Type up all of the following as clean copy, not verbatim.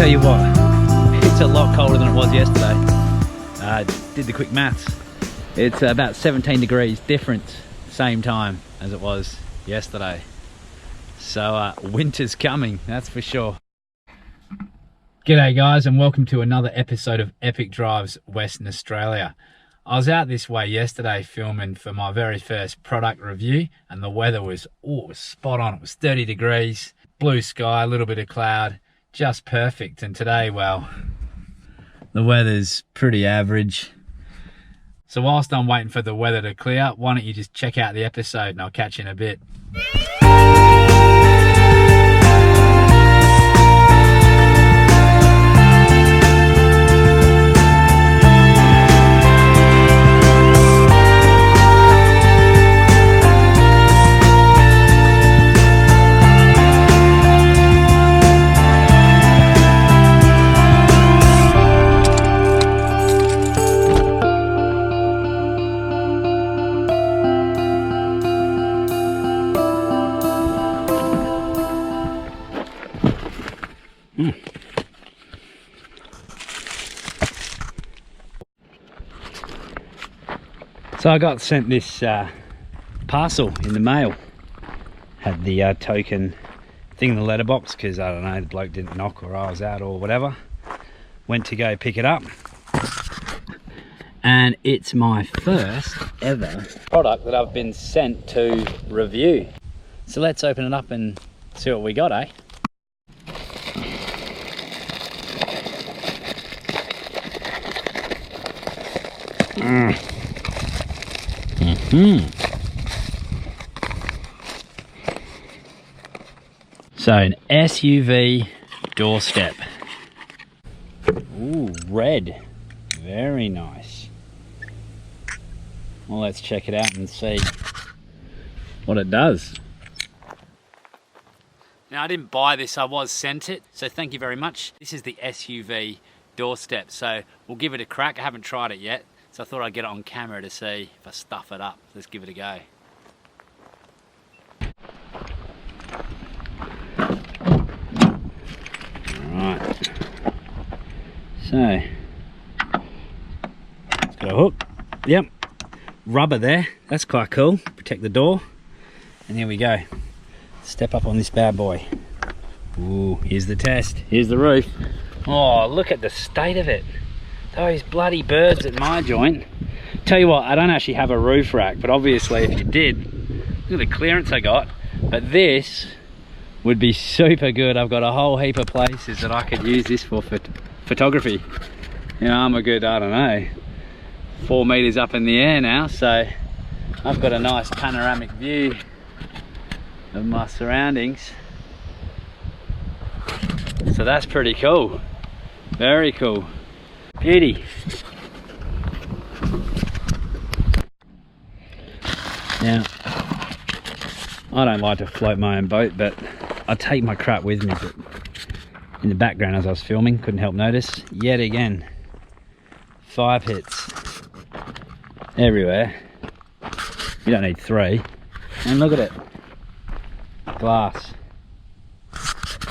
tell you what, it's a lot colder than it was yesterday. Did the quick maths. It's about 17 degrees different, same time as it was yesterday. So winter's coming, that's for sure. G'day guys, and welcome to another episode of Epic Drives Western Australia. I was out this way yesterday filming for my very first product review, and the weather was spot on. It was 30 degrees, blue sky, a little bit of cloud, just perfect. And today, well, the weather's pretty average. So whilst I'm waiting for the weather to clear, why don't you just check out the episode and I'll catch you in a bit. So I got sent this parcel in the mail. Had the token thing in the letterbox because, I don't know, the bloke didn't knock or I was out or whatever. Went to go pick it up. And it's my first ever product that I've been sent to review. So let's open it up and see what we got, eh? So an SUV Doorstep. Ooh, red. Very nice. Well, let's check it out and see what it does. Now, I didn't buy this, I was sent it, so thank you very much. This is the SUV Doorstep, so we'll give it a crack. I haven't tried it yet, so I thought I'd get it on camera to see if I stuff it up. Let's give it a go. Alright, so it's got a hook, yep, rubber there, that's quite cool, protect the door, and here we go. Step up on this bad boy. Ooh, here's the test, here's the roof. Oh, look at the state of it. Those bloody birds at my joint. Tell you what, I don't actually have a roof rack, but obviously if you did, look at the clearance I got. But this would be super good. I've got a whole heap of places that I could use this for photography. You know, I'm a good, I don't know, 4 meters up in the air now, so I've got a nice panoramic view of my surroundings. So that's pretty cool. Very cool. Beauty. Now, I don't like to float my own boat, but I take my crap with me. But in the background as I was filming, couldn't help notice, yet again, 5 hits everywhere. You don't need 3. And look at it, glass.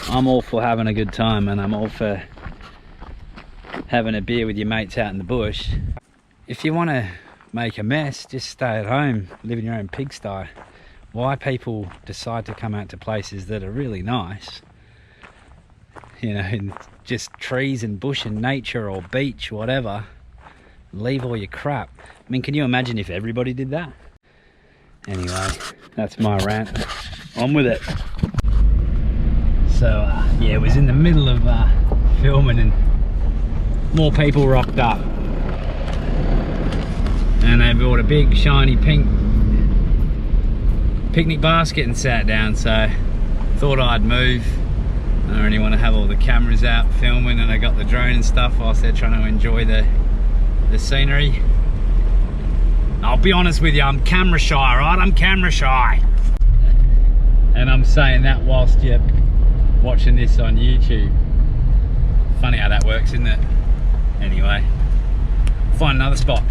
I'm all for having a good time, and I'm all for having a beer with your mates out in the bush. If you want to make a mess, just stay at home, live in your own pigsty. Why people decide to come out to places that are really nice, you know, just trees and bush and nature or beach, whatever, leave all your crap. I mean, can you imagine if everybody did that? Anyway, that's my rant. On with it. So yeah, it was in the middle of filming and more people rocked up, and they bought a big shiny pink picnic basket and sat down. So thought I'd move. I don't really want to have all the cameras out filming, and I got the drone and stuff whilst they're trying to enjoy the scenery. I'll be honest with you, I'm camera shy, right? I'm camera shy. And I'm saying that whilst you're watching this on YouTube. Funny how that works, isn't it? Anyway, find another spot.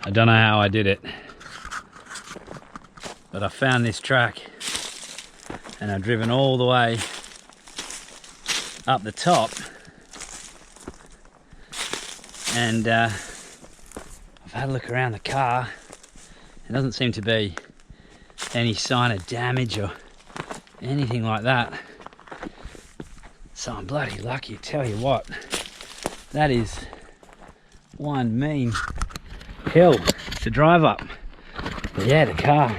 I don't know how I did it, but I found this track and I've driven all the way up the top, and I've had a look around the car. There doesn't seem to be any sign of damage or anything like that. So I'm bloody lucky, tell you what. That is one mean hill to drive up. But yeah, the car,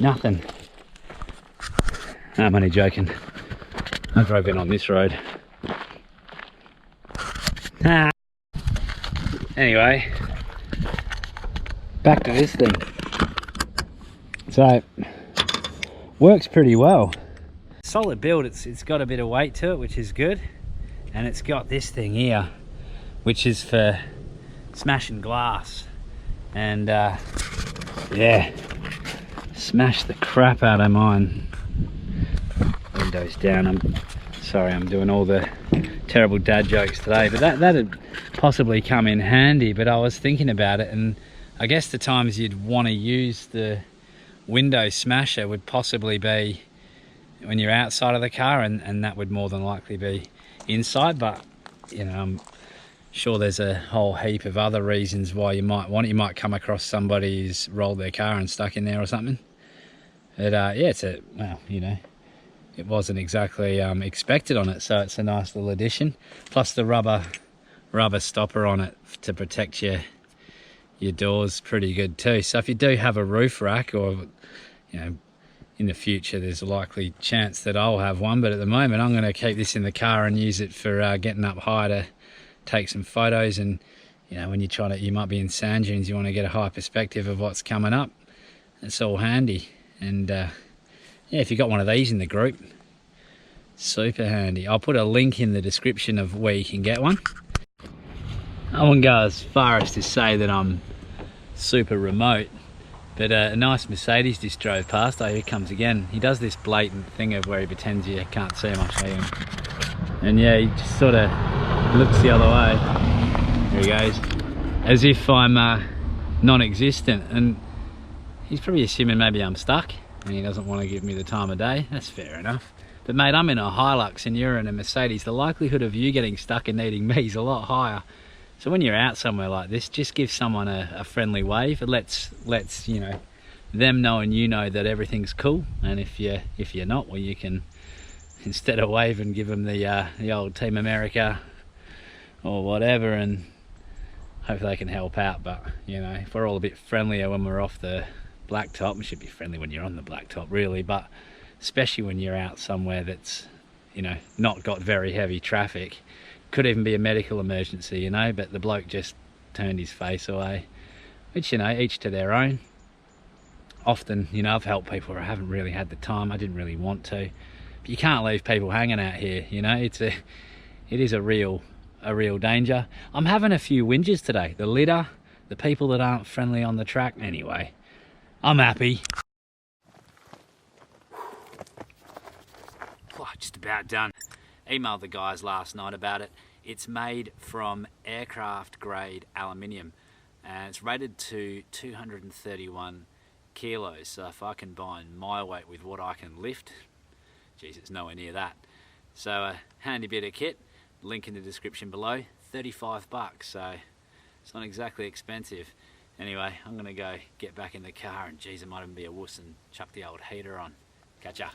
nothing. I'm only joking. I drove in on this road. Anyway, back to this thing. So, works pretty well. Solid build, it's got a bit of weight to it, which is good. And it's got this thing here, which is for smashing glass. And yeah, smash the crap out of mine. Windows down. I'm sorry, I'm doing all the terrible dad jokes today, but that'd possibly come in handy. But I was thinking about it, and I guess the times you'd want to use the window smasher would possibly be when you're outside of the car, and that would more than likely be inside. But you know, I'm sure there's a whole heap of other reasons why you might want it. You might come across somebody who's rolled their car and stuck in there or something. But yeah, it's a, well, you know, it wasn't exactly expected on it, so it's a nice little addition. Plus the rubber stopper on it to protect your doors, pretty good too. So if you do have a roof rack, or you know, in the future there's a likely chance that I'll have one, but at the moment I'm going to keep this in the car and use it for getting up high to take some photos. And you know, when you're trying to, you might be in sand dunes, you want to get a high perspective of what's coming up. It's all handy. And yeah, if you got one of these in the group, super handy. I'll put a link in the description of where you can get one. I wouldn't go as far as to say that I'm super remote, but a nice Mercedes just drove past. Oh, here comes again. He does this blatant thing of where he pretends you can't see him. I'll show you. And yeah, he just sort of looks the other way. There he goes, as if I'm non-existent, and he's probably assuming maybe I'm stuck and he doesn't want to give me the time of day. That's fair enough. But mate, I'm in a Hilux and you're in a Mercedes. The likelihood of you getting stuck and needing me is a lot higher. So when you're out somewhere like this, just give someone a friendly wave. It lets you know, them know and you know that everything's cool. And if you're not, well, you can, instead of waving, give them the old Team America or whatever, and hopefully they can help out. But you know, if we're all a bit friendlier when we're off the blacktop, we should be friendly when you're on the blacktop, really, but especially when you're out somewhere that's, you know, not got very heavy traffic. Could even be a medical emergency, you know, but the bloke just turned his face away, which, you know, each to their own. Often, you know, I've helped people where I haven't really had the time, I didn't really want to, but you can't leave people hanging out here, you know. It is a real danger. I'm having a few whinges today. The litter, the people that aren't friendly on the track. Anyway, I'm happy. Oh, just about done. Emailed the guys last night about it. It's made from aircraft grade aluminium and it's rated to 231 kilos. So if I combine my weight with what I can lift, geez, it's nowhere near that. So a handy bit of kit, link in the description below, 35 bucks. So it's not exactly expensive. Anyway, I'm gonna go get back in the car, and geez, I might even be a wuss and chuck the old heater on. Catch ya.